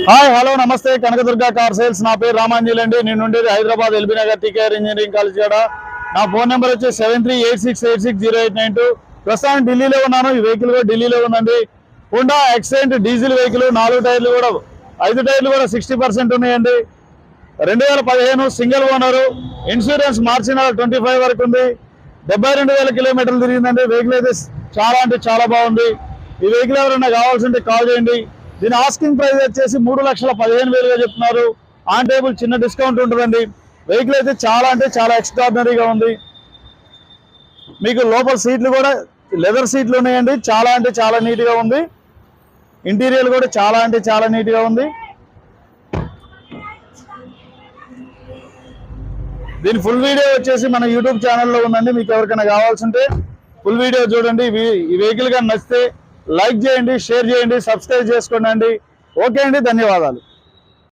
Hi hello నమస్తే Kanakadurga car sales నా పేరు రామాంజలి అండి. నేను ఉండేది Hyderabad LB Nagar TKR engineering college కాడ. నా ఫోన్ నెంబర్ వచ్చి 7386860892. ప్రస్తుతం ఢిల్లీలో ఉన్నాను. ఈ వెహికల్ కూడా ఢిల్లీలో ఉందండి. హోండా యాక్సెంట్ డీజిల్ వెహికల్, 4 టైర్లు కూడా 5 టైర్లు కూడా 60% ఉన్నాయండి. 2015 సింగిల్ ఓనరు. ఇన్సూరెన్స్ మార్చి నెల 25 వరకు ఉంది. 72,000 కిలోమీటర్లు తిరిగిందండి. వెహికల్ అయితే చాలా అంటే చాలా బాగుంది. ఈ వెహికల్ ఎవరైనా కావాల్సింటే కాల్ చేయండి. దీని ఆస్కింగ్ ప్రైస్ వచ్చేసి 3,15,000గా చెప్తున్నారు. ఆన్ టేబుల్ చిన్న డిస్కౌంట్ ఉంటుందండి. వెహికల్ అయితే చాలా అంటే చాలా ఎక్స్ట్రాడినరీగా ఉంది. మీకు లోపల సీట్లు కూడా లెదర్ సీట్లు ఉన్నాయండి. చాలా అంటే చాలా నీట్గా ఉంది. ఇంటీరియర్ కూడా చాలా అంటే చాలా నీట్గా ఉంది. దీని ఫుల్ వీడియో వచ్చేసి మన యూట్యూబ్ ఛానల్లో ఉందండి. మీకు ఎవరికైనా కావాల్సింటే ఫుల్ వీడియో చూడండి. ఈ వెహికల్ కానీ నచ్చితే లైక్ చేయండి, షేర్ చేయండి, సబ్స్క్రైబ్ చేసుకోండి. ఓకే అండి, ధన్యవాదాలు.